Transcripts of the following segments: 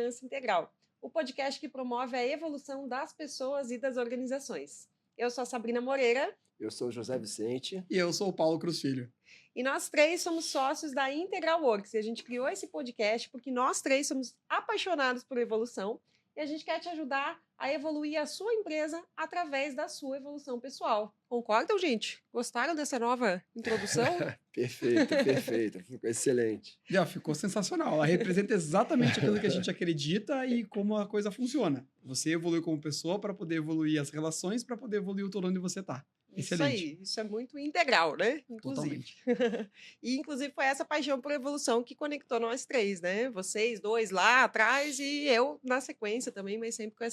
Liderança Integral, o podcast que promove a evolução das pessoas e das organizações. Eu sou a Sabrina Moreira. Eu sou o José Vicente. E eu sou o Paulo Cruz Filho. E nós três somos sócios da Integral Works. E a gente criou esse podcast porque nós três somos apaixonados por evolução e a gente quer te ajudar a evoluir a sua empresa através da sua evolução pessoal. Concordam, gente? Gostaram dessa nova introdução? Perfeito. Ficou excelente. Já ficou sensacional. Ela representa exatamente aquilo que a gente acredita e como a coisa funciona. Você evolui como pessoa para poder evoluir as relações, para poder evoluir o todo onde você está. Excelente. Isso aí, isso é muito integral, né? Inclusive. Totalmente. E, inclusive, foi essa paixão por evolução que conectou nós três, né? Vocês dois lá atrás e eu na sequência também, mas sempre com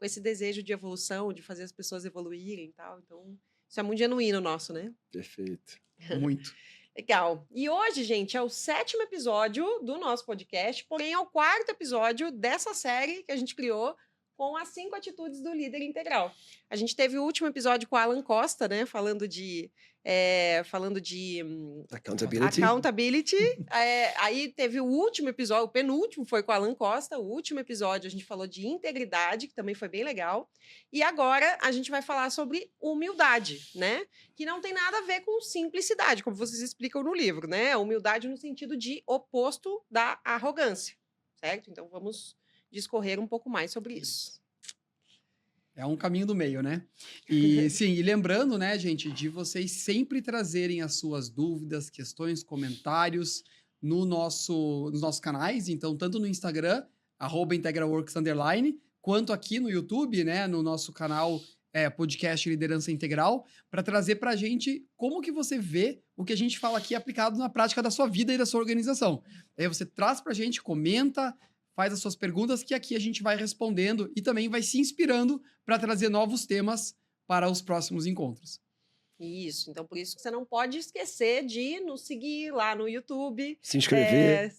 esse desejo de evolução, de fazer as pessoas evoluírem e tal. Então, isso é muito genuíno nosso, né? Perfeito. Muito. Legal. E hoje, gente, é o 7º episódio do nosso podcast, porém é o 4º episódio dessa série que a gente criou com as 5 atitudes do líder integral. A gente teve o último episódio com o Alan Costa, né? Falando de accountability. Aí teve o último episódio, o penúltimo foi com o Alan Costa. O último episódio a gente falou de integridade, que também foi bem legal. E agora a gente vai falar sobre humildade, né? Que não tem nada a ver com simplicidade, como vocês explicam no livro, né? Humildade no sentido de oposto da arrogância, certo? Então vamos discorrer um pouco mais sobre isso. É um caminho do meio, né? E sim, e lembrando, né, gente, de vocês sempre trazerem as suas dúvidas, questões, comentários nos nossos canais. Então, tanto no Instagram, @integralworks_, quanto aqui no YouTube, né, no nosso canal podcast Liderança Integral, para trazer para a gente como que você vê o que a gente fala aqui aplicado na prática da sua vida e da sua organização. Aí você traz para a gente, comenta, faz as suas perguntas, que aqui a gente vai respondendo e também vai se inspirando para trazer novos temas para os próximos encontros. Isso, então por isso que você não pode esquecer de nos seguir lá no YouTube. Se inscrever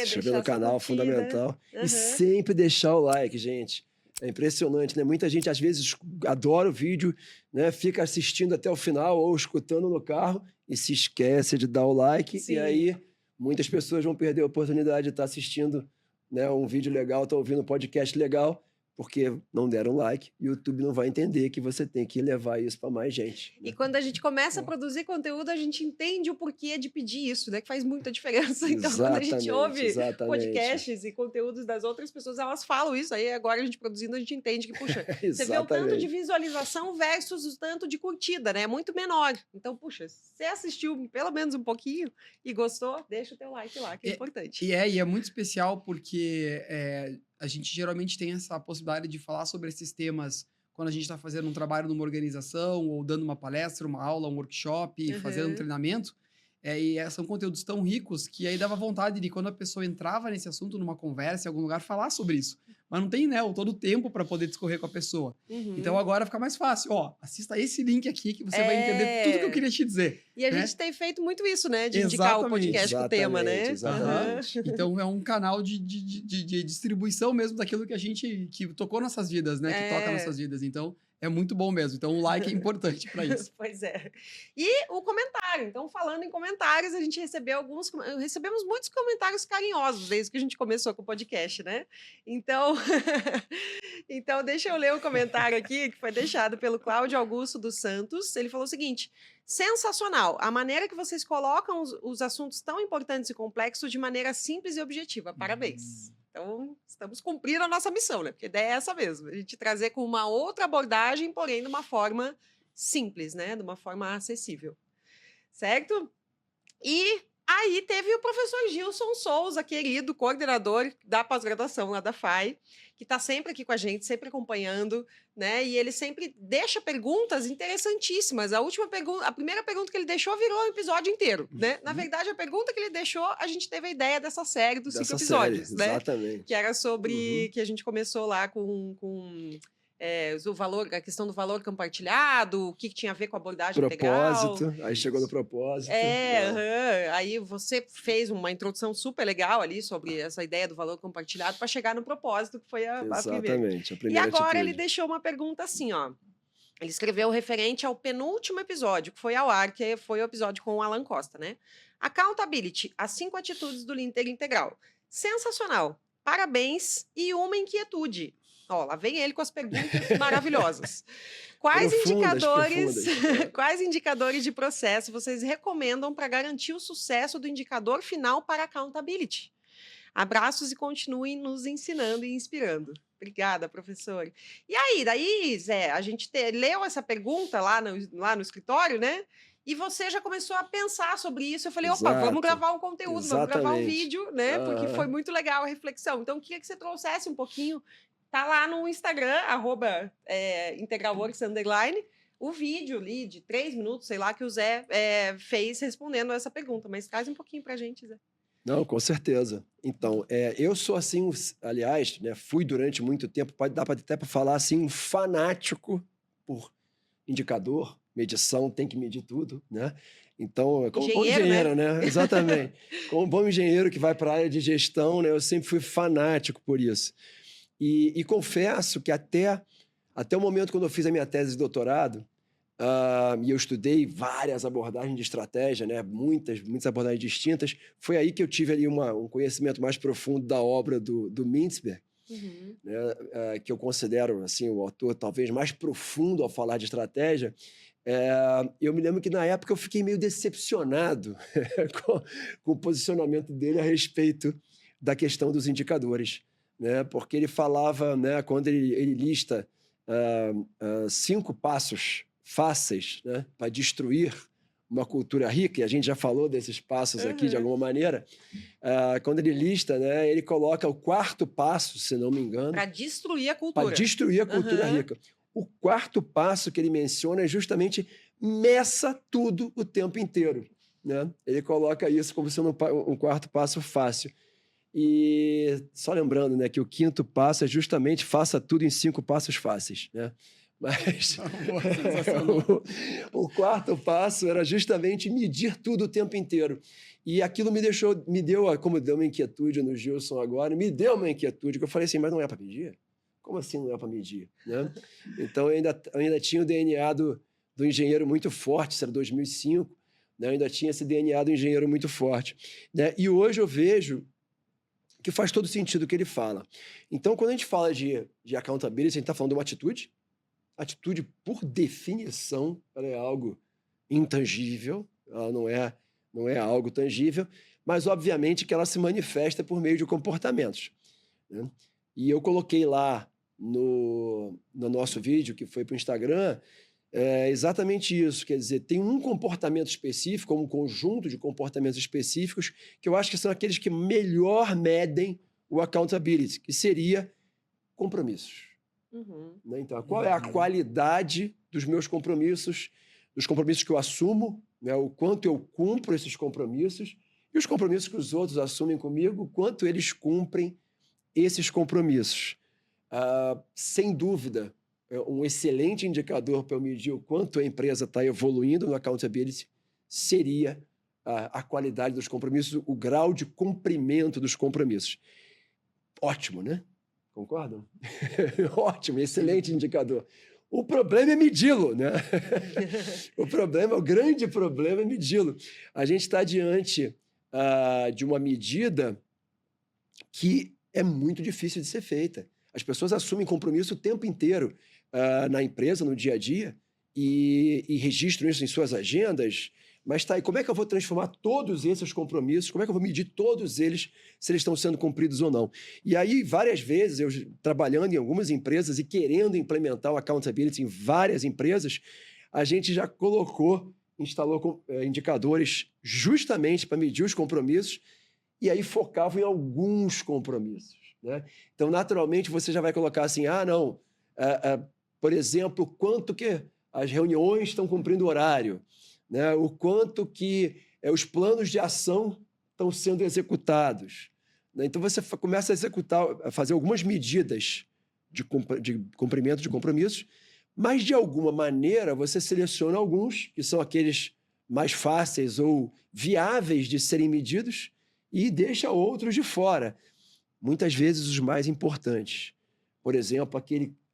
deixar no canal, fundamental. Uhum. E sempre deixar o like, gente. É impressionante, né? Muita gente, às vezes, adora o vídeo, né? Fica assistindo até o final ou escutando no carro e se esquece de dar o like. Sim. E aí, muitas pessoas vão perder a oportunidade de estar assistindo, né, um vídeo legal, tá ouvindo um podcast legal, porque não deram like, e o YouTube não vai entender que você tem que levar isso para mais gente. E quando a gente começa a produzir conteúdo, a gente entende o porquê de pedir isso, né? Que faz muita diferença. Então, quando a gente ouve podcasts e conteúdos das outras pessoas, elas falam isso. Aí agora a gente produzindo, a gente entende que, puxa, você vê o tanto de visualização versus o tanto de curtida, né? É muito menor. Então, puxa, se você assistiu pelo menos um pouquinho e gostou, deixa o teu like lá, que é importante. E é muito especial porque a gente geralmente tem essa possibilidade de falar sobre esses temas quando a gente está fazendo um trabalho numa organização ou dando uma palestra, uma aula, um workshop, fazendo um treinamento. São conteúdos tão ricos que aí dava vontade de, quando a pessoa entrava nesse assunto, numa conversa, em algum lugar, falar sobre isso. Mas não tem, né, todo o tempo para poder discorrer com a pessoa. Então agora fica mais fácil. Ó, assista esse link aqui que você vai entender tudo que eu queria te dizer. E a né? gente tem feito muito isso, né? De indicar o podcast com o tema, né? Exatamente. Então é um canal de distribuição mesmo daquilo que tocou nossas vidas, né? Que toca nossas vidas. Então é muito bom mesmo. Então o like é importante para isso. Pois é. E o comentário. Então, falando em comentários, a gente recebemos muitos comentários carinhosos desde que a gente começou com o podcast, né? Então, deixa eu ler o comentário aqui que foi deixado pelo Cláudio Augusto dos Santos. Ele falou o seguinte: sensacional, a maneira que vocês colocam os assuntos tão importantes e complexos de maneira simples e objetiva. Parabéns. Então, estamos cumprindo a nossa missão, né? Porque a ideia é essa mesmo, a gente trazer com uma outra abordagem, porém de uma forma simples, né? De uma forma acessível. Certo? E aí teve o professor Gilson Souza, querido coordenador da pós-graduação lá da FAI, que está sempre aqui com a gente, sempre acompanhando, né? E ele sempre deixa perguntas interessantíssimas. A primeira pergunta que ele deixou virou um episódio inteiro, né? Na verdade, a pergunta que ele deixou, a gente teve a ideia dessa série dos 5 episódios, né? Exatamente. Que era sobre que a gente começou lá com a questão do valor compartilhado, o que tinha a ver com a abordagem integral. Aí chegou no propósito. Aí você fez uma introdução super legal ali sobre essa ideia do valor compartilhado para chegar no propósito, que foi a primeira. E agora ele deixou uma pergunta assim, ó. Ele escreveu referente ao penúltimo episódio, que foi ao ar, que foi o episódio com o Alan Costa, né? Accountability, as 5 atitudes do líder integral. Sensacional. parabéns e uma inquietude. Ó, lá vem ele com as perguntas maravilhosas. Quais Profundas, indicadores, profundas. quais indicadores de processo vocês recomendam para garantir o sucesso do indicador final para accountability? Abraços e continuem nos ensinando e inspirando. Obrigada, professor. E aí, daí, Zé, a gente leu essa pergunta lá no escritório, né? E você já começou a pensar sobre isso. Eu falei, opa, vamos Exato, gravar um conteúdo, vamos gravar um exatamente. vídeo, né? Porque foi muito legal a reflexão. Então, eu queria que você trouxesse um pouquinho. Tá lá no Instagram, @integralworks_, o vídeo ali de 3 minutos, sei lá, que o Zé fez respondendo essa pergunta. Mas traz um pouquinho pra gente, Zé. Não, com certeza. Então, eu sou assim, aliás, né, fui durante muito tempo, pode dar até para falar assim, um fanático por indicador, medição, tem que medir tudo, né? Então, como bom Engenheiro, engenheiro, né? Exatamente. Como bom engenheiro que vai para a área de gestão, né? Eu sempre fui fanático por isso. E confesso que até o momento quando eu fiz a minha tese de doutorado, e eu estudei várias abordagens de estratégia, né? Muitas abordagens distintas. Foi aí que eu tive ali um conhecimento mais profundo da obra do Mintzberg, Uhum. né? Que eu considero assim, o autor talvez mais profundo ao falar de estratégia. Eu me lembro que na época eu fiquei meio decepcionado com o posicionamento dele a respeito da questão dos indicadores, né? Porque ele falava, né, quando ele lista 5 passos fáceis, né, para destruir uma cultura rica, e a gente já falou desses passos aqui de alguma maneira, quando ele lista, né, ele coloca o 4º passo, se não me engano, Para destruir a para cultura. destruir a cultura rica. O 4º passo que ele menciona é justamente meça tudo o tempo inteiro, né? Ele coloca isso como sendo um 4º passo fácil. E só lembrando, né, que o 5º passo é justamente faça tudo em 5 passos fáceis, né? Mas o 4º passo era justamente medir tudo o tempo inteiro. E aquilo me deu, como deu uma inquietude no Gilson agora, me deu uma inquietude, que eu falei assim, mas não é para medir? Como assim não é para medir? Né? Então, eu ainda tinha o DNA do engenheiro muito forte, isso era 2005, né? Eu ainda tinha esse DNA do engenheiro muito forte. Né? E hoje eu vejo que faz todo sentido o que ele fala. Então, quando a gente fala de accountability, a gente está falando de uma atitude. Atitude, por definição, ela é algo intangível, ela não é algo tangível, mas, obviamente, que ela se manifesta por meio de comportamentos. Né? E eu coloquei lá no nosso vídeo, que foi para o Instagram, exatamente isso. Quer dizer, tem um comportamento específico, um conjunto de comportamentos específicos, que eu acho que são aqueles que melhor medem o accountability, que seria compromissos. Uhum. Né? Então, qual é a qualidade dos meus compromissos, dos compromissos que eu assumo, né? O quanto eu cumpro esses compromissos, e os compromissos que os outros assumem comigo, o quanto eles cumprem esses compromissos. Sem dúvida, um excelente indicador para eu medir o quanto a empresa está evoluindo no accountability seria a qualidade dos compromissos, o grau de cumprimento dos compromissos. Ótimo, né? Concordam? Ótimo, excelente indicador. O problema é medi-lo, né? O grande problema é medi-lo. A gente está diante de uma medida que é muito difícil de ser feita. As pessoas assumem compromisso o tempo inteiro na empresa, no dia a dia, e registram isso em suas agendas. Mas tá aí, como é que eu vou transformar todos esses compromissos? Como é que eu vou medir todos eles, se eles estão sendo cumpridos ou não? E aí, várias vezes, eu trabalhando em algumas empresas e querendo implementar o accountability em várias empresas, a gente já instalou indicadores justamente para medir os compromissos, e aí focavam em alguns compromissos. Né? Então, naturalmente, você já vai colocar assim, não, por exemplo, quanto que as reuniões estão cumprindo o horário, né? O quanto que os planos de ação estão sendo executados. Né? Então, você começa a fazer algumas medidas de cumprimento de compromissos, mas, de alguma maneira, você seleciona alguns, que são aqueles mais fáceis ou viáveis de serem medidos, e deixa outros de fora. Muitas vezes, os mais importantes. Por exemplo,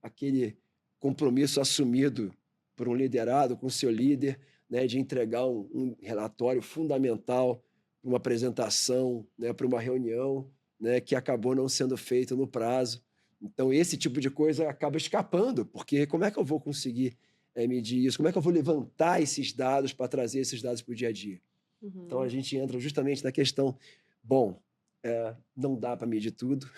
aquele compromisso assumido por um liderado com seu líder, né, de entregar um relatório fundamental para uma apresentação, né, para uma reunião, né, que acabou não sendo feito no prazo. Então, esse tipo de coisa acaba escapando, porque como é que eu vou conseguir medir isso? Como é que eu vou levantar esses dados para trazer esses dados para o dia a dia? Então, a gente entra justamente na questão, bom, não dá para medir tudo.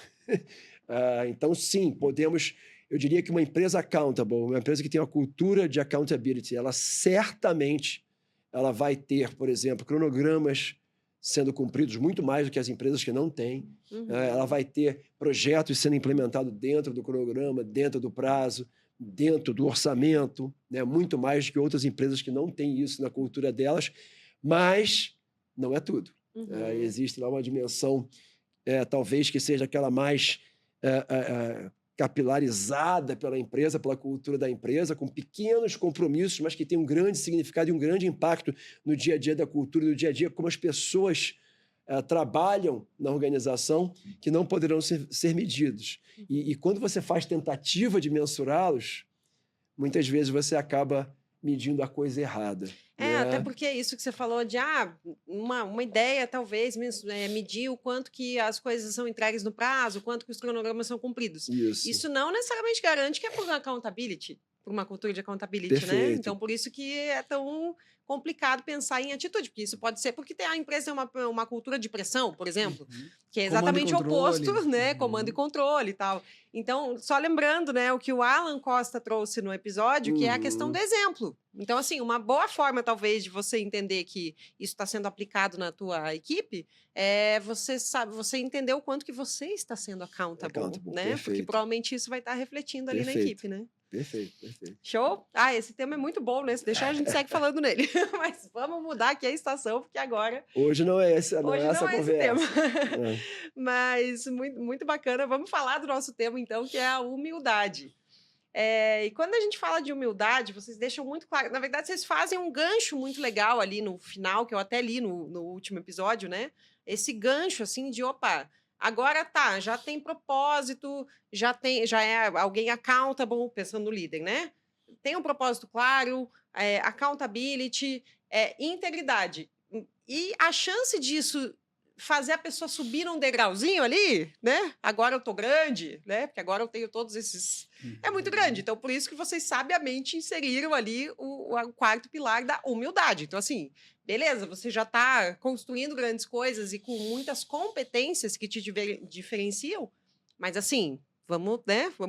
Então, sim, podemos... Eu diria que uma empresa accountable, uma empresa que tem uma cultura de accountability, ela certamente ela vai ter, por exemplo, cronogramas sendo cumpridos muito mais do que as empresas que não têm. Ela vai ter projetos sendo implementados dentro do cronograma, dentro do prazo, dentro do orçamento, né? Muito mais do que outras empresas que não têm isso na cultura delas, mas não é tudo. Existe lá uma dimensão, talvez que seja aquela mais capilarizada pela empresa, pela cultura da empresa, com pequenos compromissos, mas que tem um grande significado e um grande impacto no dia a dia da cultura, no dia a dia como as pessoas trabalham na organização, que não poderão ser medidos. E quando você faz tentativa de mensurá-los, muitas vezes você acaba medindo a coisa errada. Até porque é isso que você falou de uma ideia, talvez, medir o quanto que as coisas são entregues no prazo, o quanto que os cronogramas são cumpridos. Isso não necessariamente garante que é por accountability, por uma cultura de accountability, Perfeito. né? Então, por isso que é tão complicado pensar em atitude, porque isso pode ser porque a empresa tem uma cultura de pressão, por exemplo, que é exatamente o oposto, né? Comando e controle e tal. Então, só lembrando, né, o que o Alan Costa trouxe no episódio, que é a questão do exemplo. Então, assim, uma boa forma, talvez, de você entender que isso está sendo aplicado na tua equipe é você entender o quanto que você está sendo accountable, né? Perfeito. Porque provavelmente isso vai estar refletindo ali na equipe, né? Perfeito. Show? Esse tema é muito bom, né? Se deixar, a gente segue falando nele. Mas vamos mudar aqui a estação, porque agora... Hoje não é essa conversa. Esse tema. Mas muito, muito bacana. Vamos falar do nosso tema, então, que é a humildade. E quando a gente fala de humildade, vocês deixam muito claro... Na verdade, vocês fazem um gancho muito legal ali no final, que eu até li no último episódio, né? Esse gancho, assim, de agora tá, já tem propósito, já é alguém accountable, pensando no líder, né? Tem um propósito claro, accountability, integridade. E a chance disso fazer a pessoa subir um degrauzinho ali, né? Agora eu tô grande, né? Porque agora eu tenho todos esses... É muito grande. Então, por isso que vocês sabiamente inseriram ali o quarto pilar da humildade. Então, assim, beleza, você já está construindo grandes coisas e com muitas competências que te diferenciam, mas, assim, vamos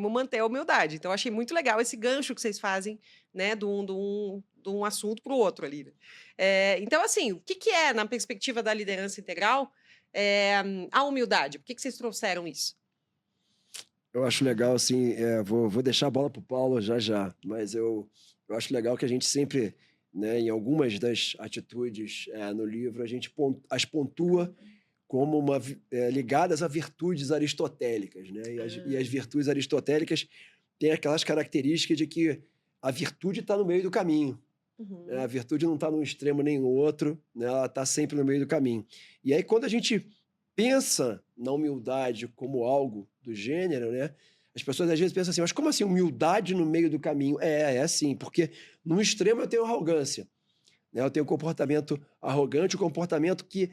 manter a humildade. Então, eu achei muito legal esse gancho que vocês fazem, né? De um assunto para o outro ali. Então, assim, o que é, na perspectiva da liderança integral, a humildade? Por que vocês trouxeram isso? Eu acho legal, assim, vou deixar a bola para o Paulo já, mas eu acho legal que a gente sempre, né, em algumas das atitudes no livro, a gente as pontua como ligadas a virtudes aristotélicas, né? E as virtudes aristotélicas têm aquelas características de que a virtude está no meio do caminho. A virtude não está num extremo nem no outro, né? Ela está sempre no meio do caminho. E aí, quando a gente pensa na humildade como algo do gênero, né? As pessoas às vezes pensam assim, mas como assim humildade no meio do caminho? É assim, porque no extremo eu tenho arrogância, né? Eu tenho um comportamento arrogante, um comportamento que,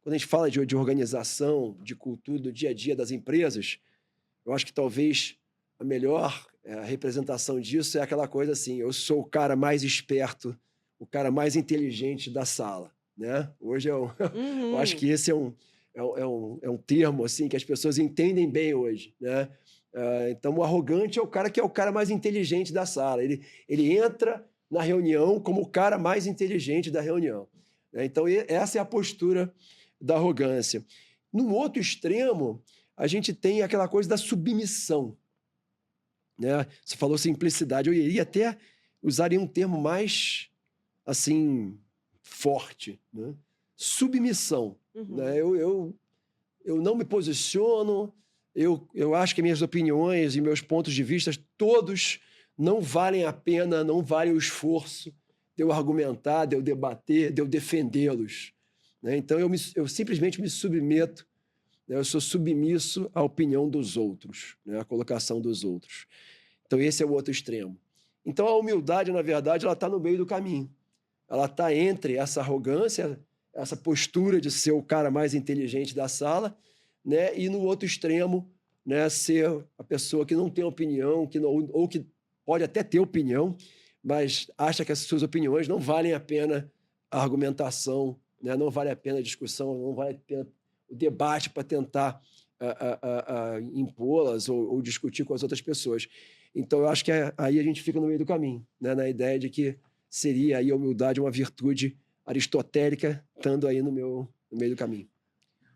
quando a gente fala de organização, de cultura, do dia a dia das empresas, eu acho que talvez a melhor representação disso é aquela coisa assim, eu sou o cara mais esperto, o cara mais inteligente da sala, né? Hoje eu acho que esse é um termo assim, que as pessoas entendem bem hoje, né? Então, o arrogante é o cara que é o cara mais inteligente da sala. Ele entra na reunião como o cara mais inteligente da reunião, né? Então, essa é a postura da arrogância. No outro extremo, a gente tem aquela coisa da submissão, né? Você falou simplicidade. Eu iria até usar um termo mais, assim, forte, né? Submissão. Né? Eu não me posiciono, eu acho que minhas opiniões e meus pontos de vista todos não valem a pena, não valem o esforço de eu argumentar, de eu debater, de eu defendê-los. Né? Então, eu simplesmente me submeto, né? Eu sou submisso à opinião dos outros, né? À colocação dos outros. Então, esse é o outro extremo. Então, a humildade, na verdade, ela está no meio do caminho. Ela está entre essa arrogância, essa postura de ser o cara mais inteligente da sala, né? E no outro extremo, né, ser a pessoa que não tem opinião, ou que pode até ter opinião, mas acha que as suas opiniões não valem a pena a argumentação, né? Não vale a pena a discussão, não vale a pena o debate para tentar impô-las ou discutir com as outras pessoas. Então, eu acho que aí a gente fica no meio do caminho, né? Na ideia de que seria aí a humildade uma virtude aristotélica, estando aí no meio do caminho.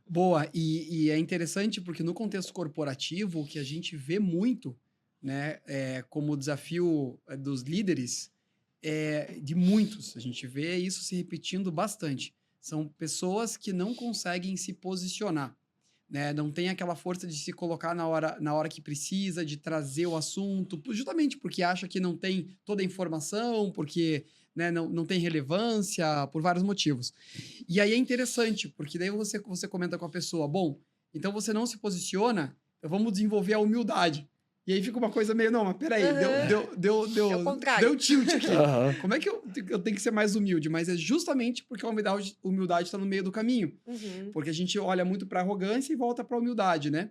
Boa, e é interessante porque no contexto corporativo, o que a gente vê muito, né, como desafio dos líderes, de muitos, a gente vê isso se repetindo bastante. São pessoas que não conseguem se posicionar, né? Não tem aquela força de se colocar na hora que precisa, de trazer o assunto, justamente porque acha que não tem toda a informação, porque, né, não tem relevância, por vários motivos. E aí é interessante, porque daí você comenta com a pessoa, bom, então você não se posiciona, então vamos desenvolver a humildade. E aí fica uma coisa meio, não, mas peraí, É o contrário. deu tilt aqui. Aham. Como é que eu tenho que ser mais humilde? Mas é justamente porque a humildade está no meio do caminho. Porque a gente olha muito para arrogância e volta para a humildade, né?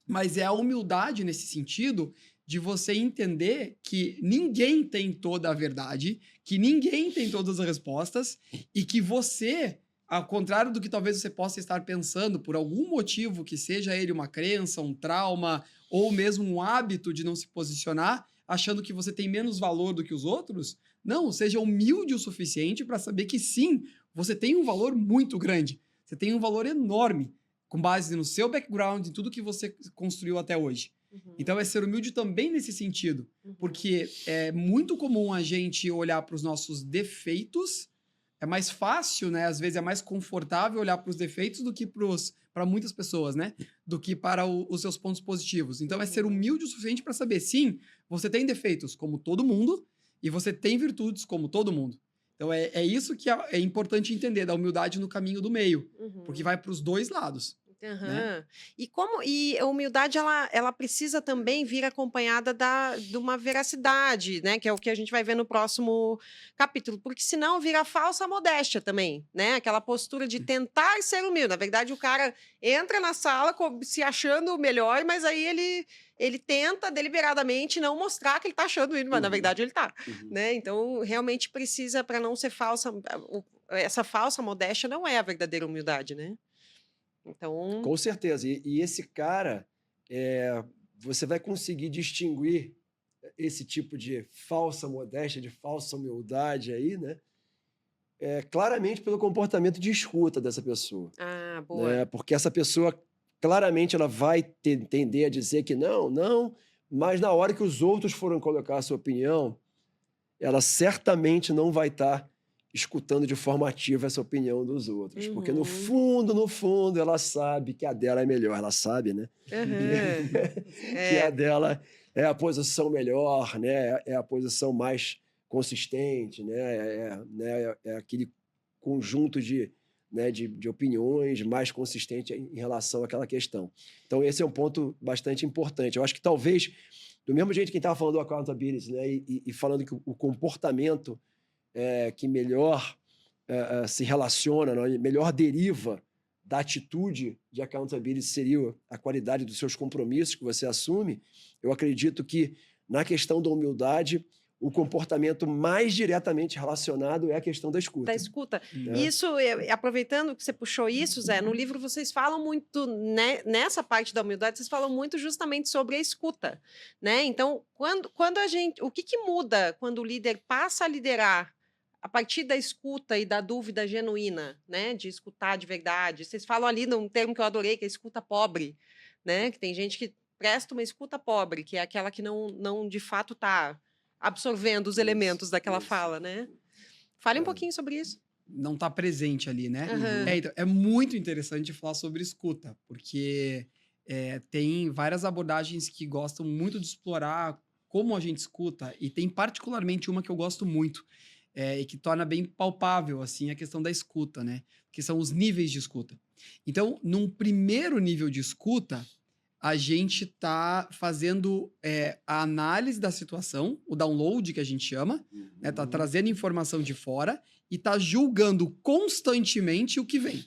Mas é a humildade nesse sentido de você entender que ninguém tem toda a verdade, que ninguém tem todas as respostas e que você, ao contrário do que talvez você possa estar pensando, por algum motivo, que seja ele uma crença, um trauma ou mesmo um hábito de não se posicionar, achando que você tem menos valor do que os outros, não, seja humilde o suficiente para saber que sim, você tem um valor muito grande, você tem um valor enorme, com base no seu background, em tudo que você construiu até hoje. Então, é ser humilde também nesse sentido, porque é muito comum a gente olhar para os nossos defeitos. É mais fácil, né? Às vezes é mais confortável olhar para os defeitos do que para muitas pessoas, né? Do que para os seus pontos positivos. Então, é ser humilde o suficiente para saber, sim, você tem defeitos como todo mundo e você tem virtudes como todo mundo. Então, é isso que é importante entender, da humildade no caminho do meio, porque vai para os dois lados. Né? E a humildade ela precisa também vir acompanhada de uma veracidade, né? Que é o que a gente vai ver no próximo capítulo, porque senão vira falsa modéstia também, né? Aquela postura de tentar ser humilde. Na verdade, o cara entra na sala se achando o melhor, mas aí ele tenta deliberadamente não mostrar que ele está achando ele, mas na verdade ele está, né? Então realmente precisa, para não ser falsa, essa falsa modéstia não é a verdadeira humildade, né? Então, Com certeza. E esse cara, você vai conseguir distinguir esse tipo de falsa modéstia, de falsa humildade aí, né? Claramente pelo comportamento de escuta dessa pessoa. boa. Né? Porque essa pessoa, claramente, ela vai tender a dizer que não, mas na hora que os outros forem colocar a sua opinião, ela certamente não vai estar escutando de forma ativa essa opinião dos outros. Porque no fundo, ela sabe que a dela é melhor. Ela sabe, né? Que a dela é a posição melhor, né? É a posição mais consistente, né? É aquele conjunto de opiniões mais consistente em relação àquela questão. Então, esse é um ponto bastante importante. Eu acho que talvez, do mesmo jeito que quem estava falando do accountability, né? E falando que o comportamento que melhor se relaciona, né? Melhor deriva da atitude de accountability seria a qualidade dos seus compromissos que você assume. Eu acredito que, na questão da humildade, o comportamento mais diretamente relacionado é a questão da escuta. Da escuta. Isso, aproveitando que você puxou isso, Zé, no livro vocês falam muito, né, nessa parte da humildade, vocês falam muito justamente sobre a escuta, né? Então, o que muda quando o líder passa a liderar a partir da escuta e da dúvida genuína, né? De escutar de verdade. Vocês falam ali num termo que eu adorei, que é a escuta pobre, né? Que tem gente que presta uma escuta pobre, que é aquela que não de fato está absorvendo os elementos daquela fala, né? Fale um pouquinho sobre isso. Não está presente ali, né? Uhum. É muito interessante falar sobre escuta, porque tem várias abordagens que gostam muito de explorar como a gente escuta, e tem particularmente uma que eu gosto muito, e que torna bem palpável assim a questão da escuta, né? Que são os níveis de escuta. Então, num primeiro nível de escuta, a gente está fazendo a análise da situação, o download que a gente chama, né? Tá trazendo informação de fora e tá julgando constantemente o que vem.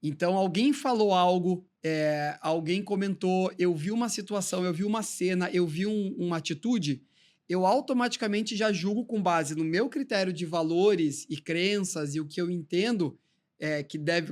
Então, alguém falou algo, alguém comentou, eu vi uma situação, eu vi uma cena, eu vi uma atitude, eu automaticamente já julgo com base no meu critério de valores e crenças e o que eu entendo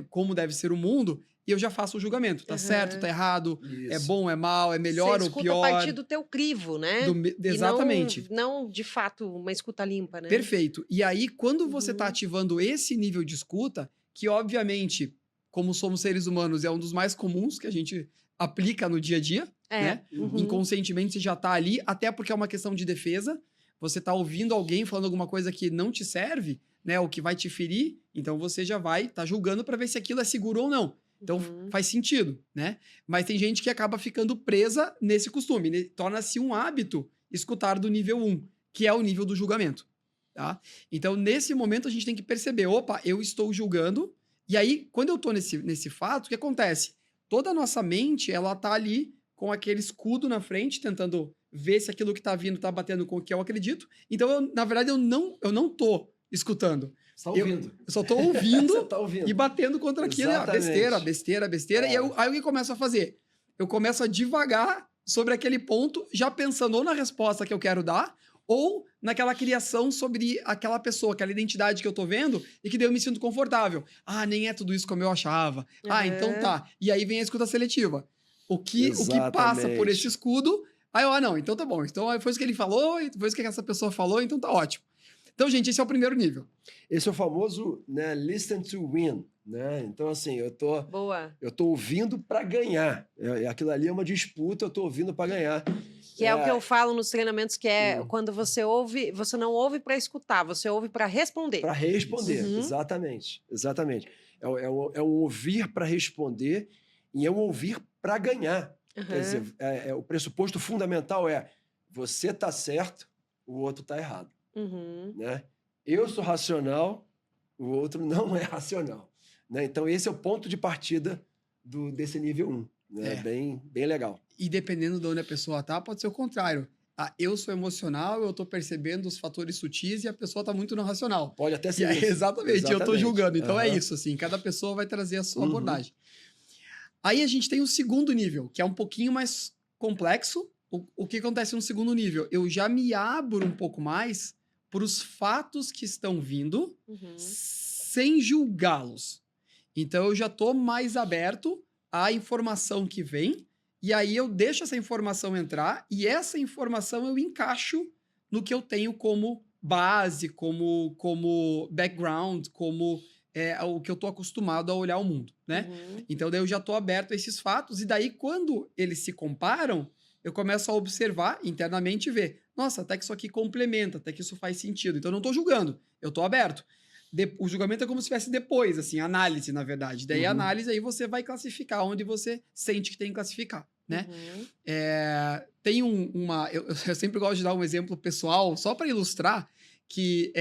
como deve ser o mundo, e eu já faço o julgamento. Tá certo, tá errado, é Isso. bom, é mal, é melhor ou Você escuta pior. a partir do teu crivo, né? Exatamente. E não, de fato, uma escuta limpa, né? Perfeito. E aí, quando você está Uhum. ativando esse nível de escuta, que obviamente, como somos seres humanos, é um dos mais comuns que a gente aplica no dia a dia, né? Uhum. Inconscientemente você já está ali, até porque é uma questão de defesa. Você está ouvindo alguém falando alguma coisa que não te serve, né? Ou que vai te ferir, então você já vai estar julgando para ver se aquilo é seguro ou não. Então faz sentido, né? Mas tem gente que acaba ficando presa nesse costume, né? Torna-se um hábito escutar do nível 1, que é o nível do julgamento. Tá? Então, nesse momento, a gente tem que perceber, opa, eu estou julgando, e aí, quando eu estou nesse fato, o que acontece? Toda a nossa mente, ela tá ali com aquele escudo na frente, tentando ver se aquilo que tá vindo tá batendo com o que eu acredito. Então, na verdade, eu não tô escutando. Você tá ouvindo. Eu só tô ouvindo, Você tá ouvindo. e batendo contra aquilo, besteira. E aí o que eu começo a fazer? Eu começo a divagar sobre aquele ponto, já pensando ou na resposta que eu quero dar, ou naquela criação sobre aquela pessoa, aquela identidade que eu tô vendo e que daí eu me sinto confortável. Ah, nem é tudo isso como eu achava. Ah, então tá. E aí vem a escuta seletiva. O que passa por esse escudo, aí eu, não, então tá bom. Então foi isso que ele falou, foi isso que essa pessoa falou, então tá ótimo. Então, gente, esse é o primeiro nível. Esse é o famoso, né, listen to win, né? Então, assim, eu tô ouvindo para ganhar. Aquilo ali é uma disputa, eu tô ouvindo para ganhar. Que é o que eu falo nos treinamentos, que é quando você ouve, você não ouve para escutar, você ouve para responder. Para responder, exatamente. É um ouvir para responder e é um ouvir para ganhar. Quer dizer, o pressuposto fundamental é você tá certo, o outro tá errado. Né? Eu sou racional, o outro não é racional. Né? Então, esse é o ponto de partida desse nível 1. Né? Bem legal. E dependendo de onde a pessoa tá, pode ser o contrário. Eu sou emocional, eu tô percebendo os fatores sutis e a pessoa tá muito no racional. Pode até ser isso. Exatamente, eu tô julgando. Então é isso, assim, cada pessoa vai trazer a sua abordagem. Aí a gente tem o segundo nível, que é um pouquinho mais complexo. O que acontece no segundo nível? Eu já me abro um pouco mais para os fatos que estão vindo sem julgá-los. Então eu já tô mais aberto à informação que vem, e aí eu deixo essa informação entrar, e essa informação eu encaixo no que eu tenho como base, como background, como o que eu tô acostumado a olhar o mundo, né? Então daí eu já tô aberto a esses fatos, e daí quando eles se comparam, eu começo a observar internamente e ver, nossa, até que isso aqui complementa, até que isso faz sentido. Então eu não tô julgando, eu tô aberto. O julgamento é como se tivesse depois, assim, análise, na verdade. Daí a análise, aí você vai classificar onde você sente que tem que classificar, né? Tem eu sempre gosto de dar um exemplo pessoal, só para ilustrar que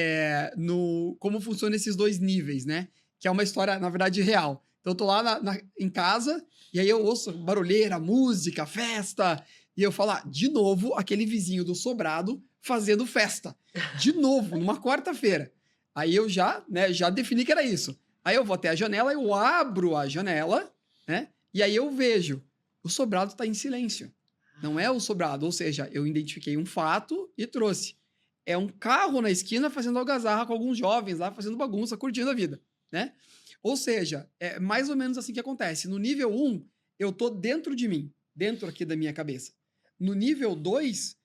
como funcionam esses dois níveis, né? Que é uma história, na verdade, real. Então eu tô lá em casa, e aí eu ouço barulheira, música, festa, e eu falo, de novo, aquele vizinho do sobrado fazendo festa. De novo, numa quarta-feira. Aí eu já defini que era isso. Aí eu vou até a janela, eu abro a janela, né? E aí eu vejo, o sobrado está em silêncio. Não é o sobrado, ou seja, eu identifiquei um fato e trouxe. É um carro na esquina fazendo algazarra com alguns jovens lá, fazendo bagunça, curtindo a vida, né? Ou seja, é mais ou menos assim que acontece. No nível 1, eu tô dentro de mim, dentro aqui da minha cabeça. No nível 2,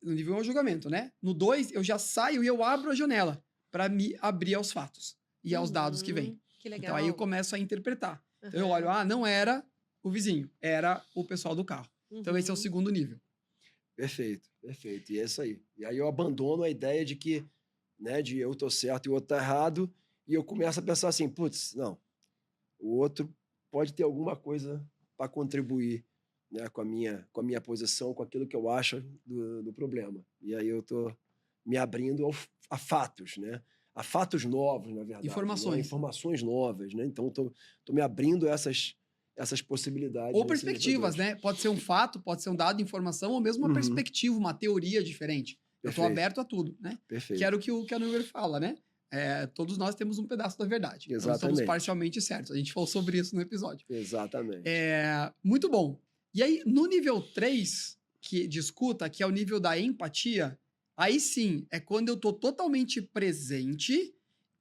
no nível 1 é o julgamento, né? No 2, eu já saio e eu abro a janela para me abrir aos fatos e aos dados que vêm. Que legal. Então aí eu começo a interpretar. Então eu olho, não era o vizinho, era o pessoal do carro. Então esse é o segundo nível. Perfeito. E é isso aí. E aí eu abandono a ideia de que, né, de eu tô certo e o outro tá errado, e eu começo a pensar assim, putz, não, o outro pode ter alguma coisa para contribuir, né, com a minha posição, com aquilo que eu acho do problema. E aí eu tô me abrindo a fatos, né? A fatos novos, na verdade. Informações. Né? Informações novas, né? Então, tô me abrindo essas possibilidades. Ou perspectivas, né? Pode ser um fato, pode ser um dado de informação, ou mesmo uma perspectiva, uma teoria diferente. Eu tô aberto a tudo, né? Perfeito. Que era o que a Neuer fala, né? todos nós temos um pedaço da verdade. Então, estamos Exatamente. parcialmente certos. A gente falou sobre isso no episódio. Exatamente. Muito bom. E aí, no nível 3 de escuta, que é o nível da empatia, aí sim, é quando eu tô totalmente presente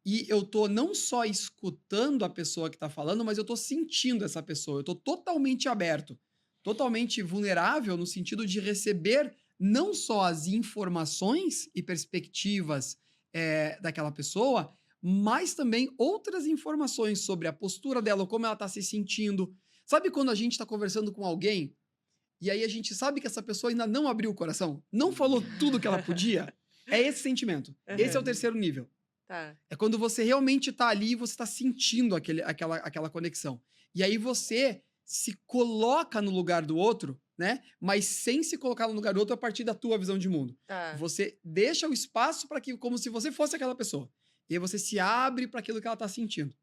e eu tô não só escutando a pessoa que tá falando, mas eu tô sentindo essa pessoa. Eu tô totalmente aberto, totalmente vulnerável no sentido de receber não só as informações e perspectivas daquela pessoa, mas também outras informações sobre a postura dela, como ela tá se sentindo. Sabe quando a gente tá conversando com alguém e aí a gente sabe que essa pessoa ainda não abriu o coração, não falou tudo que ela podia? É esse sentimento. Esse é o terceiro nível. Tá. É quando você realmente tá ali e você tá sentindo aquela conexão. E aí você se coloca no lugar do outro, né? Mas sem se colocar no lugar do outro a partir da tua visão de mundo. Tá. Você deixa o espaço para que, como se você fosse aquela pessoa. E aí você se abre para aquilo que ela tá sentindo.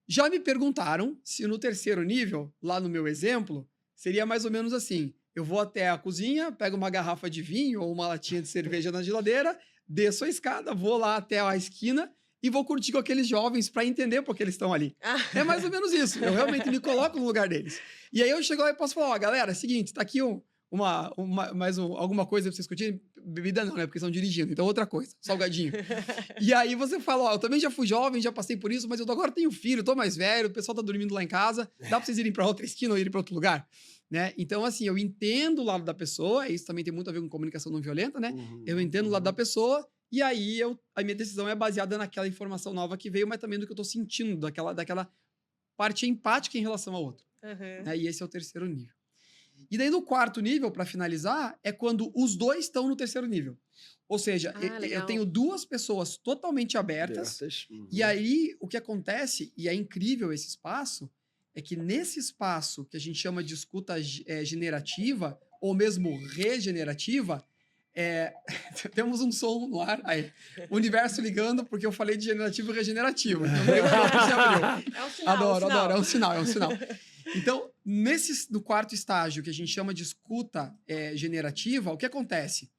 Já me perguntaram se no terceiro nível, lá no meu exemplo, seria mais ou menos assim. Eu vou até a cozinha, pego uma garrafa de vinho ou uma latinha de cerveja na geladeira, desço a escada, vou lá até a esquina e vou curtir com aqueles jovens para entender por que eles estão ali. É mais ou menos isso. Eu realmente me coloco no lugar deles. E aí eu chego lá e posso falar, ó, galera, é o seguinte, tá aqui alguma coisa pra vocês discutirem. Bebida não, né? Porque estão dirigindo. Então outra coisa, salgadinho. E aí você fala, ó, eu também já fui jovem, já passei por isso, mas eu agora tenho filho, tô mais velho, o pessoal tá dormindo lá em casa, dá pra vocês irem pra outra esquina ou irem pra outro lugar? Né? Então, assim, eu entendo o lado da pessoa, isso também tem muito a ver com comunicação não violenta, né? Eu entendo o lado da pessoa, e aí a minha decisão é baseada naquela informação nova que veio, mas também do que eu tô sentindo, daquela parte empática em relação ao outro. Né? E esse é o terceiro nível. E daí no quarto nível, para finalizar, é quando os dois estão no terceiro nível. Ou seja, eu tenho duas pessoas totalmente abertas. E aí o que acontece, e é incrível esse espaço, é que nesse espaço que a gente chama de escuta generativa, ou mesmo regenerativa, temos um som no ar. Aí, o universo ligando, porque eu falei de generativo e regenerativo. Então, é um sinal. Adoro, é um sinal. Então, no quarto estágio, que a gente chama de escuta generativa, o que acontece?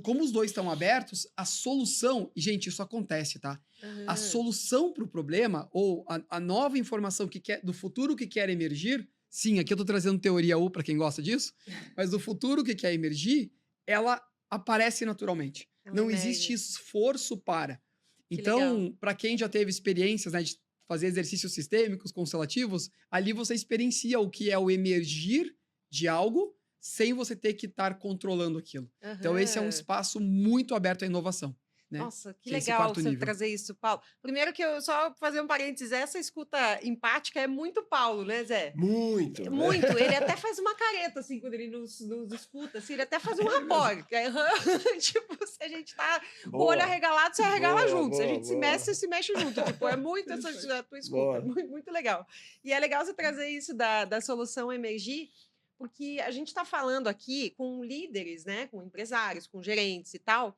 Como os dois estão abertos, a solução... E, gente, isso acontece, tá? A solução para o problema, ou a nova informação do futuro que quer emergir... Sim, aqui eu tô trazendo teoria U para quem gosta disso, mas do futuro que quer emergir, ela aparece naturalmente. Não existe esforço para. Então, para quem já teve experiências, né, de fazer exercícios sistêmicos, constelativos, ali você experiencia o que é o emergir de algo sem você ter que estar controlando aquilo. Então, esse é um espaço muito aberto à inovação. Né? Nossa, que legal você trazer isso, Paulo. Primeiro que eu só fazer um parênteses, essa escuta empática é muito Paulo, né, Zé? Muito. Muito. Ele até faz uma careta, assim, quando ele nos escuta, assim, ele até faz um rapport. Tipo, se a gente tá com o olho arregalado, você arregala junto. Se a gente se mexe, você se mexe junto. Tipo, é muito essa tua escuta. Muito, muito legal. E é legal você trazer isso da solução emergir, porque a gente está falando aqui com líderes, né, com empresários, com gerentes e tal,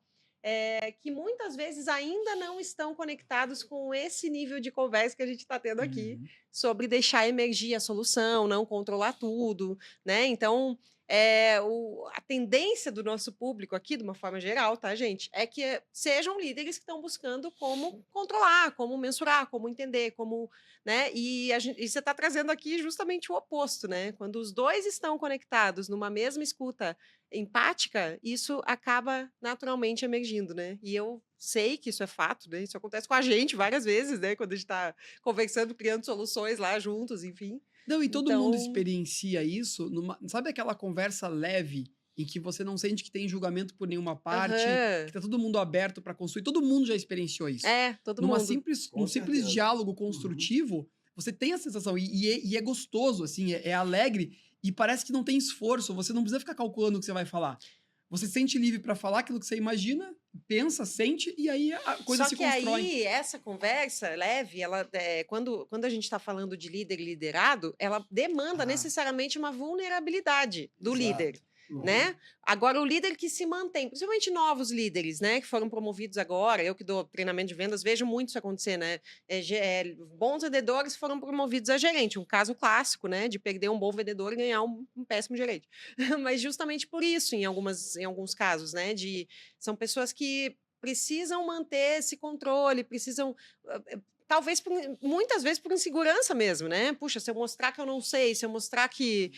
que muitas vezes ainda não estão conectados com esse nível de conversa que a gente está tendo aqui, sobre deixar emergir a solução, não controlar tudo, né? Então, a tendência do nosso público aqui, de uma forma geral, tá, gente? É que sejam líderes que estão buscando como controlar, como mensurar, como entender, como, né? E você está trazendo aqui justamente o oposto, né? Quando os dois estão conectados numa mesma escuta empática, isso acaba naturalmente emergindo, né? E eu sei que isso é fato, né? Isso acontece com a gente várias vezes, né? Quando a gente está conversando, criando soluções lá juntos, enfim. Não, e todo mundo experiencia isso, sabe aquela conversa leve em que você não sente que tem julgamento por nenhuma parte, que tá todo mundo aberto para construir, todo mundo já experienciou isso. Todo mundo. Um simples diálogo construtivo, você tem a sensação, e é gostoso, assim, é alegre, e parece que não tem esforço, você não precisa ficar calculando o que você vai falar. Você se sente livre para falar aquilo que você imagina, pensa, sente, e aí a coisa se constrói. Só que aí, essa conversa leve, ela, quando a gente está falando de líder e liderado, ela demanda necessariamente uma vulnerabilidade do líder. Né? Agora, o líder que se mantém, principalmente novos líderes, né, que foram promovidos agora, eu que dou treinamento de vendas, vejo muito isso acontecer, né? Bons vendedores foram promovidos a gerente, um caso clássico, né, de perder um bom vendedor e ganhar um péssimo gerente. Mas justamente por isso, em alguns casos, né, são pessoas que precisam manter esse controle, precisam... Talvez, muitas vezes, por insegurança mesmo, né? Puxa, se eu mostrar que eu não sei, se eu mostrar que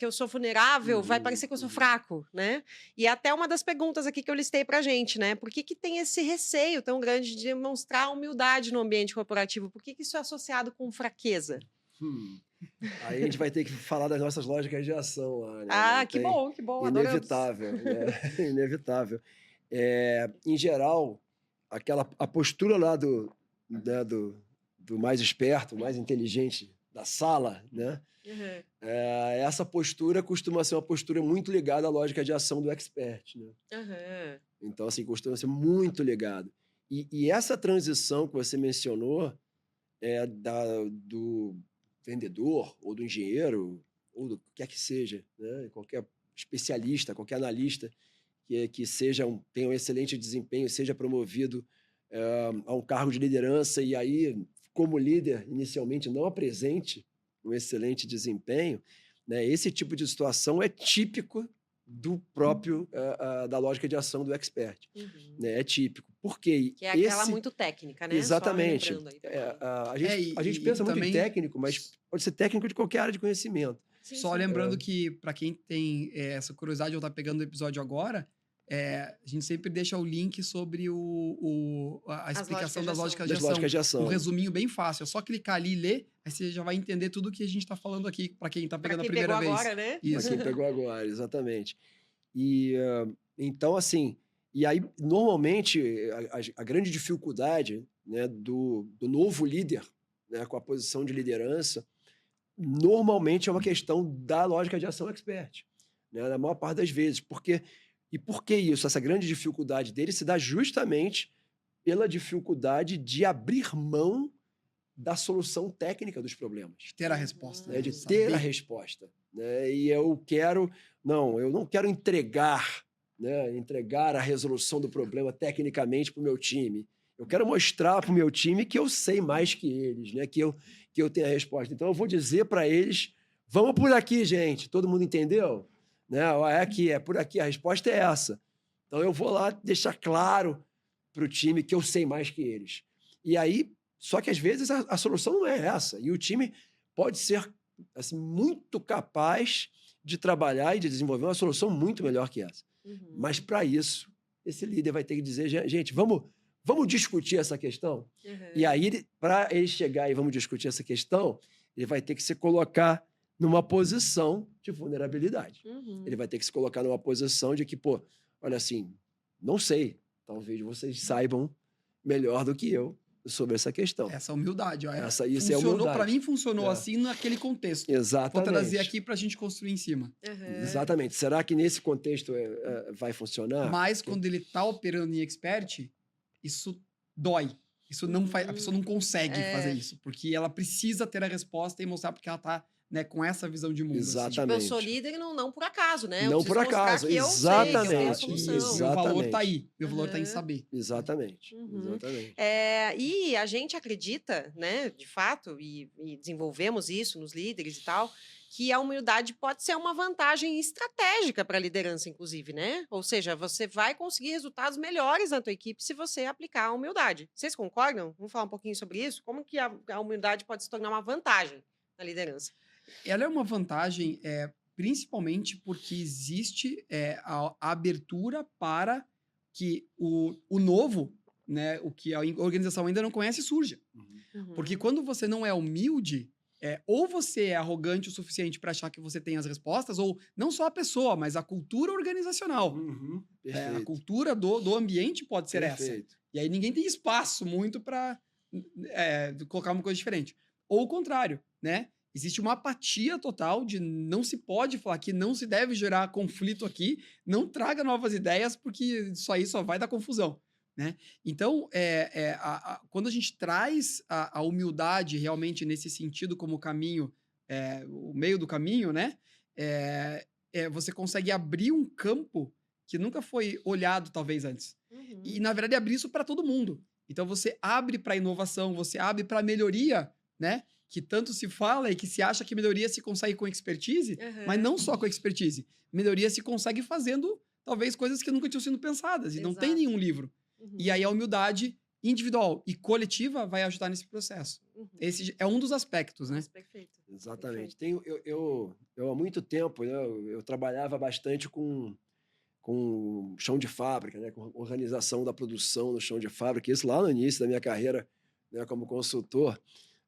eu sou vulnerável, vai parecer que eu sou fraco, né? E até uma das perguntas aqui que eu listei pra gente, né? Por que tem esse receio tão grande de demonstrar humildade no ambiente corporativo? Por que isso é associado com fraqueza? Aí a gente vai ter que falar das nossas lógicas de ação lá, né? Ah, que bom, adoramos. Inevitável, né? Inevitável. Em geral, a postura lá do mais esperto, mais inteligente da sala, né? Uhum. Essa postura costuma ser uma postura muito ligada à lógica de ação do expert, né? Uhum. Então, assim, costuma ser muito ligado. E essa transição que você mencionou do vendedor ou do engenheiro ou do que quer que seja, né? Qualquer especialista, qualquer analista que tenha um excelente desempenho, seja promovido a um cargo de liderança e aí, como líder, inicialmente não apresente um excelente desempenho, né? Esse tipo de situação é típico do próprio da lógica de ação do expert, né? É típico. Porque que é aquela muito técnica, né? Exatamente. Aí a gente pensa muito também... em técnico, mas pode ser técnico de qualquer área de conhecimento. Sim, Só lembrando que, para quem tem essa curiosidade ou tá pegando o episódio agora, a gente sempre deixa o link sobre a explicação das lógicas de ação. Um resuminho bem fácil. É só clicar ali e ler, aí você já vai entender tudo o que a gente está falando aqui, para quem está pegando a primeira vez. Agora, né? Para quem pegou agora, exatamente. Então, assim, e aí, normalmente, a grande dificuldade, né, do novo líder, né, com a posição de liderança, normalmente é uma questão da lógica de ação expert, né, na maior parte das vezes. Por que isso? Essa grande dificuldade dele se dá justamente pela dificuldade de abrir mão da solução técnica dos problemas. De ter a resposta. Né, de ter a resposta. Né, e eu não quero entregar a resolução do problema tecnicamente para o meu time. Eu quero mostrar para o meu time que eu sei mais que eles, né? Que eu tenho a resposta. Então, eu vou dizer para eles, vamos por aqui, gente. Todo mundo entendeu? Né? É por aqui, a resposta é essa. Então, eu vou lá deixar claro para o time que eu sei mais que eles. E aí, só que às vezes a solução não é essa. E o time pode ser assim, muito capaz de trabalhar e de desenvolver uma solução muito melhor que essa. Mas, para isso, esse líder vai ter que dizer, gente, vamos discutir essa questão? E aí, para ele chegar e vamos discutir essa questão, ele vai ter que se colocar numa posição de vulnerabilidade. Ele vai ter que se colocar numa posição de que, olha assim, não sei, talvez vocês saibam melhor do que eu sobre essa questão. Essa humildade. Isso é humildade. Para mim, funcionou assim naquele contexto. Exatamente. Vou trazer aqui para a gente construir em cima. Exatamente. Será que nesse contexto vai funcionar? Mas quando ele está operando em expert, isso dói. Isso não faz, a pessoa não consegue fazer isso, porque ela precisa ter a resposta e mostrar porque ela está, né, com essa visão de mundo. Exatamente. Assim. Tipo, eu sou líder e não por acaso, né? Não por acaso, exatamente. Meu valor está aí. Meu valor está em saber. Exatamente. Exatamente. E a gente acredita, né, de fato, e desenvolvemos isso nos líderes e tal, que a humildade pode ser uma vantagem estratégica para a liderança, inclusive, né? Ou seja, você vai conseguir resultados melhores na tua equipe se você aplicar a humildade. Vocês concordam? Vamos falar um pouquinho sobre isso? Como que a humildade pode se tornar uma vantagem na liderança? Ela é uma vantagem, principalmente porque existe a abertura para que o novo, né, o que a organização ainda não conhece, surja. Porque quando você não é humilde, ou você é arrogante o suficiente para achar que você tem as respostas, ou não só a pessoa, mas a cultura organizacional. A cultura do ambiente pode ser essa. E aí ninguém tem espaço muito para colocar uma coisa diferente. Ou o contrário, né? Existe uma apatia total de não se pode falar aqui, não se deve gerar conflito aqui, não traga novas ideias, porque isso aí só vai dar confusão. Né? Então, quando a gente traz a humildade realmente nesse sentido como caminho, o meio do caminho, né? Você consegue abrir um campo que nunca foi olhado talvez antes. E, na verdade, abrir isso para todo mundo. Então, você abre para inovação, você abre para melhoria, né? Que tanto se fala e que se acha que melhoria se consegue com expertise, mas não só com expertise. Melhoria se consegue fazendo, talvez, coisas que nunca tinham sido pensadas. E não tem nenhum livro. Uhum. E aí a humildade individual e coletiva vai ajudar nesse processo. Uhum. Esse é um dos aspectos, né? Nossa, perfeito. Exatamente. Eu há muito tempo, né, eu trabalhava bastante com chão de fábrica, né, com organização da produção no chão de fábrica. Isso lá no início da minha carreira, né, como consultor,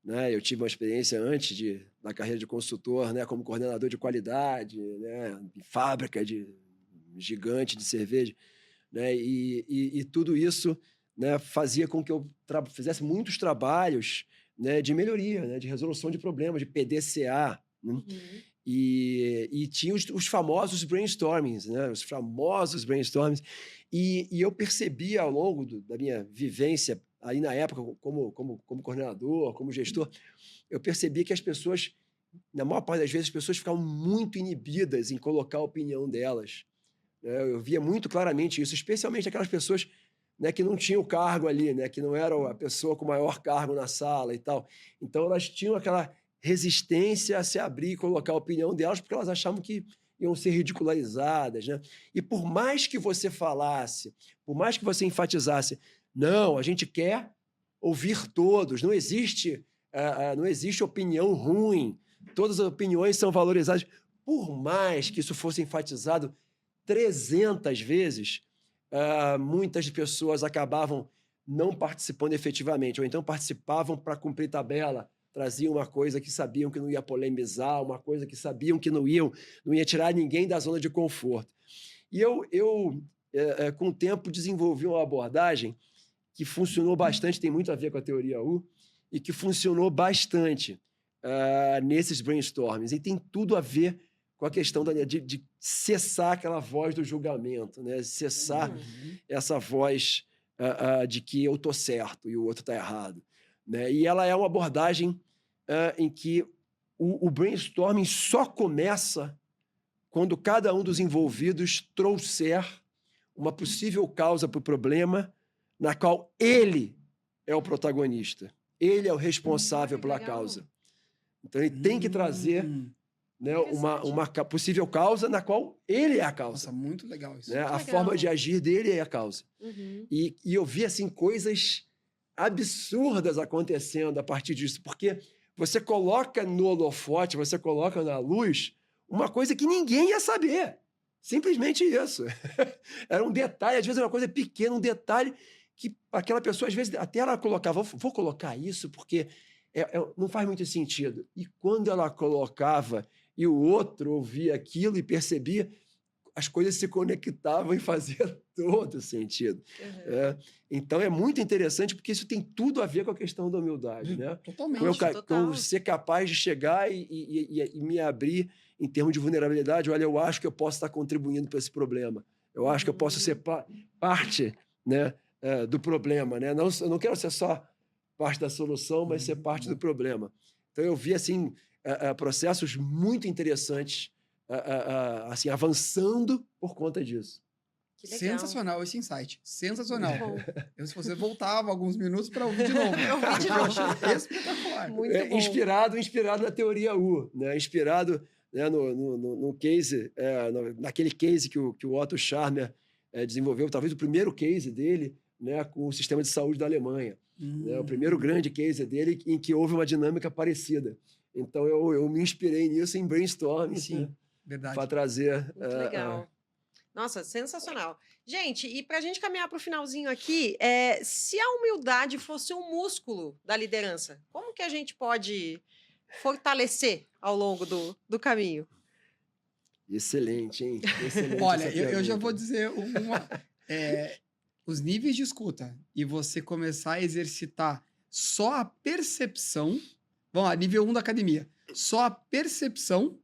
né, eu tive uma experiência antes da carreira de consultor, né, como coordenador de qualidade, né, em fábrica de gigante de cerveja, né, e tudo isso, né, fazia com que eu fizesse muitos trabalhos, né, de melhoria, né, de resolução de problemas, de PDCA, né? Uhum. E tinha os famosos brainstormings, né? Os famosos brainstormings. E eu percebi ao longo da minha vivência, aí na época, como coordenador, como gestor, eu percebi que as pessoas, na maior parte das vezes, as pessoas ficavam muito inibidas em colocar a opinião delas. Eu via muito claramente isso, especialmente aquelas pessoas, né, que não tinham cargo ali, né, que não eram a pessoa com maior cargo na sala e tal. Então, elas tinham aquela resistência a se abrir e colocar a opinião delas, porque elas achavam que iam ser ridicularizadas, né? E por mais que você falasse, por mais que você enfatizasse, não, a gente quer ouvir todos, não existe opinião ruim, todas as opiniões são valorizadas. Por mais que isso fosse enfatizado 300 vezes, muitas pessoas acabavam não participando efetivamente, ou então participavam para cumprir tabela, traziam uma coisa que sabiam que não ia polemizar, uma coisa que sabiam que não ia tirar ninguém da zona de conforto. E eu com o tempo, desenvolvi uma abordagem que funcionou bastante, tem muito a ver com a teoria U, e que funcionou bastante nesses brainstorms, e tem tudo a ver com a questão de cessar aquela voz do julgamento, né? Cessar essa voz de que eu estou certo e o outro está errado, né? E ela é uma abordagem em que o brainstorming só começa quando cada um dos envolvidos trouxer uma possível causa para o problema na qual ele é o protagonista, ele é o responsável pela causa. Então, ele tem que trazer, né, uma possível causa na qual ele é a causa. Nossa, muito legal isso. Né? A forma de agir dele é a causa. Uhum. E eu vi assim, coisas absurdas acontecendo a partir disso, porque você coloca no holofote, você coloca na luz uma coisa que ninguém ia saber. Simplesmente isso. Era um detalhe, às vezes uma coisa pequena, um detalhe que aquela pessoa, às vezes, até ela colocava, vou colocar isso porque não faz muito sentido. E quando ela colocava e o outro ouvia aquilo e percebia, as coisas se conectavam e fazia todo sentido. Uhum. Então, é muito interessante, porque isso tem tudo a ver com a questão da humildade. Né? Totalmente. Eu ser capaz de chegar e me abrir em termos de vulnerabilidade. Olha, eu acho que eu posso estar contribuindo para esse problema. Eu acho que eu posso ser parte, né, do problema. Né? Eu não quero ser só parte da solução, mas ser parte do problema. Então, eu vi assim, processos muito interessantes assim, avançando por conta disso. Que legal. Sensacional esse insight. Sensacional. Muito bom. Se você voltava alguns minutos para ouvir de novo. Eu ouvi de novo. Achei espetacular. Muito bom. Inspirado na teoria U, né? Inspirado, né, no case, naquele case que o Otto Scharmer desenvolveu, talvez o primeiro case dele, né, com o sistema de saúde da Alemanha. Né? O primeiro grande case dele em que houve uma dinâmica parecida. Então, eu me inspirei nisso em brainstorming. Sim, né? verdade. Para trazer... Muito legal. Nossa, sensacional. Gente, e para a gente caminhar para o finalzinho aqui, se a humildade fosse um músculo da liderança, como que a gente pode fortalecer ao longo do caminho? Excelente, hein? Excelente. Olha, essa eu já pergunta. vou dizer os níveis de escuta e você começar a exercitar só a percepção. Vamos lá, nível 1 da academia. Só a percepção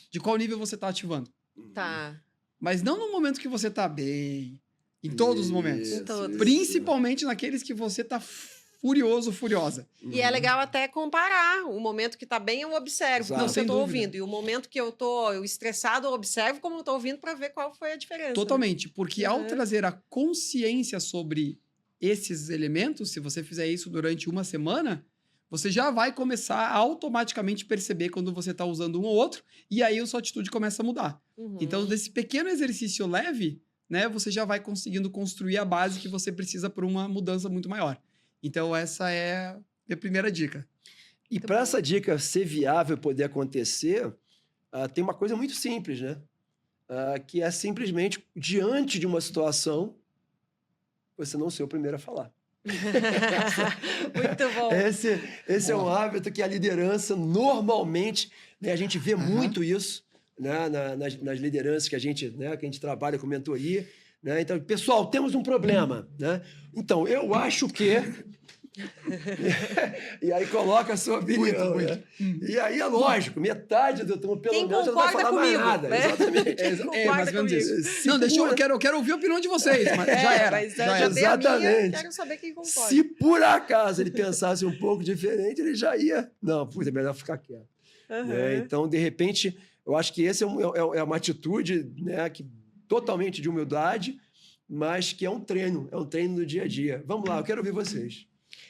de qual nível você está ativando. Tá. Mas não no momento que você tá bem. Em todos os momentos. Em todos. Principalmente naqueles que você tá furioso, furiosa. E é legal até comparar. O momento que tá bem, eu observo Exato. como Não, eu sem tô dúvida. ouvindo. E o momento que eu tô estressado, eu observo como eu tô ouvindo para ver qual foi a diferença. Totalmente. Porque ao Uhum. trazer a consciência sobre esses elementos, se você fizer isso durante uma semana, você já vai começar a automaticamente perceber quando você tá usando um ou outro, e aí a sua atitude começa a mudar. Uhum. Então, desse pequeno exercício leve, né, você já vai conseguindo construir a base que você precisa para uma mudança muito maior. Então, essa é a minha primeira dica. E para essa dica ser viável e poder acontecer, tem uma coisa muito simples, né? Que é simplesmente, diante de uma situação, você não ser o primeiro a falar. Muito bom. Esse é um hábito que a liderança, normalmente, né, a gente vê muito isso, né, nas lideranças que a gente trabalha com mentoria. Né? Então, pessoal, temos um problema. Né? Então, eu acho que... E aí coloca a sua opinião. Muito. Né? E aí é lógico, metade do turno, pelo Quem menos, não vai falar comigo, mais nada. né? Exatamente. Mais ou menos isso. Se Não, por- eu quero ouvir a opinião de vocês, mas já era. Mas já já era. dei a minha, Exatamente. quero saber quem concorda. Se por acaso ele pensasse um pouco diferente, ele já ia... Não, puta, é melhor ficar quieto. Aham. Né? Então, de repente, eu acho que esse é uma atitude, né, totalmente de humildade, mas que é um treino do dia a dia. Vamos lá, eu quero ouvir vocês.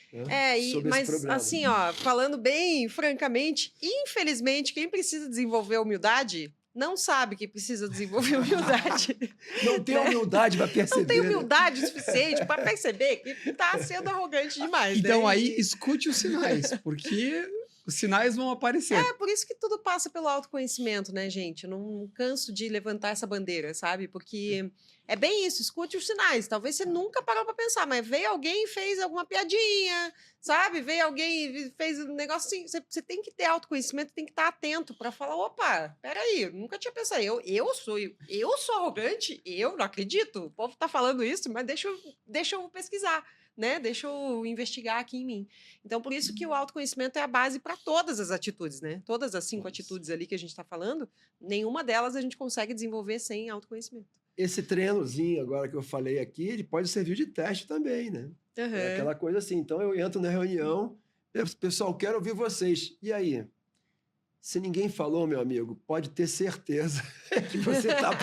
Né, sobre esse mas problema. assim, ó, falando bem francamente, infelizmente, quem precisa desenvolver humildade não sabe que precisa desenvolver humildade. Não tem humildade para perceber. Não tem né? humildade suficiente para perceber que tá sendo arrogante demais. Então, né? aí, escute os sinais, porque os sinais vão aparecer. É por isso que tudo passa pelo autoconhecimento, né, gente? Eu não canso de levantar essa bandeira, sabe? Porque é bem isso, escute os sinais. Talvez você nunca parou para pensar, mas veio alguém e fez alguma piadinha, sabe? Veio alguém e fez um negócio assim. Você tem que ter autoconhecimento, tem que estar atento para falar, opa, peraí, eu nunca tinha pensado. Eu sou arrogante? Eu não acredito. O povo tá falando isso, mas deixa eu pesquisar. Né? Deixa eu investigar aqui em mim. Então, por isso que o autoconhecimento é a base para todas as atitudes, né? Todas as 5 atitudes ali que a gente está falando, nenhuma delas a gente consegue desenvolver sem autoconhecimento. Esse treinozinho agora que eu falei aqui, ele pode servir de teste também, né? É aquela coisa assim. Então, eu entro na reunião, pessoal, quero ouvir vocês. E aí? Se ninguém falou, meu amigo, pode ter certeza que você está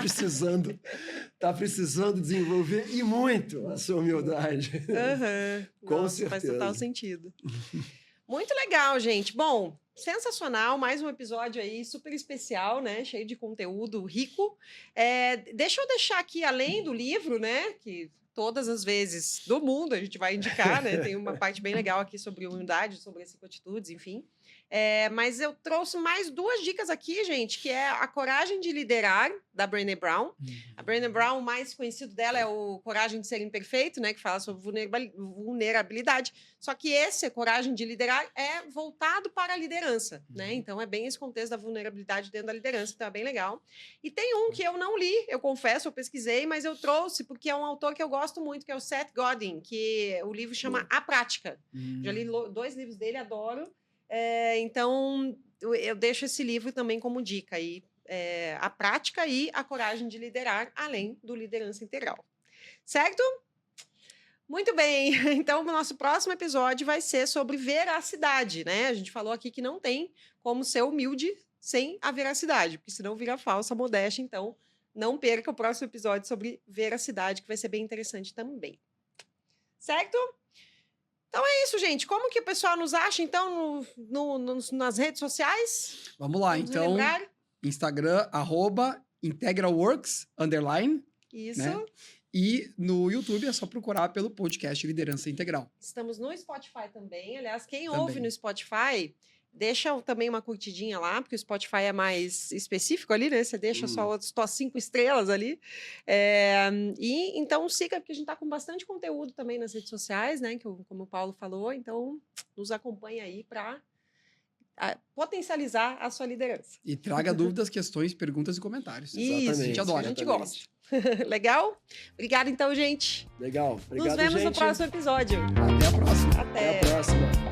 precisando desenvolver e muito a sua humildade. Com Nossa, certeza. faz total sentido. Muito legal, gente. Bom, sensacional. Mais um episódio aí super especial, né? Cheio de conteúdo rico. Deixa eu deixar aqui, além do livro, né? Que todas as vezes do mundo a gente vai indicar, né? Tem uma parte bem legal aqui sobre humildade, sobre as 5 atitudes, enfim. Mas eu trouxe mais 2 dicas aqui, gente, que é A Coragem de Liderar, da Brené Brown. A Brené Brown, o mais conhecido dela é o Coragem de Ser Imperfeito, né, que fala sobre vulnerabilidade. Só que esse, Coragem de Liderar, é voltado para a liderança, né? Então, é bem esse contexto da vulnerabilidade dentro da liderança, então é bem legal. E tem um que eu não li, eu confesso, eu pesquisei, mas eu trouxe porque é um autor que eu gosto muito, que é o Seth Godin, que o livro chama A Prática. Já li 2 livros dele, adoro. Então, eu deixo esse livro também como dica aí, A Prática e A Coragem de Liderar, além do Liderança Integral. Certo? Muito bem. Então, o nosso próximo episódio vai ser sobre veracidade, né? A gente falou aqui que não tem como ser humilde sem a veracidade, porque senão vira falsa modéstia. Então, não perca o próximo episódio sobre veracidade, que vai ser bem interessante também. Certo? Então é isso, gente. Como que o pessoal nos acha, então, nas redes sociais? Vamos lá, Vamos então, relembrar? Instagram, @integralworks_, Isso. né? E no YouTube é só procurar pelo podcast Liderança Integral. Estamos no Spotify também. Aliás, quem Também. ouve no Spotify, deixa também uma curtidinha lá, porque o Spotify é mais específico ali, né? Você deixa só as tuas 5 estrelas ali. E então siga, porque a gente tá com bastante conteúdo também nas redes sociais, né? Como o Paulo falou. Então, nos acompanha aí para potencializar a sua liderança. E traga dúvidas, questões, perguntas e comentários. Isso, a gente adora. a gente gosta. Legal? Obrigada, então, gente. Legal. Obrigado, Nos vemos gente. no próximo episódio. Até a próxima. Até a próxima.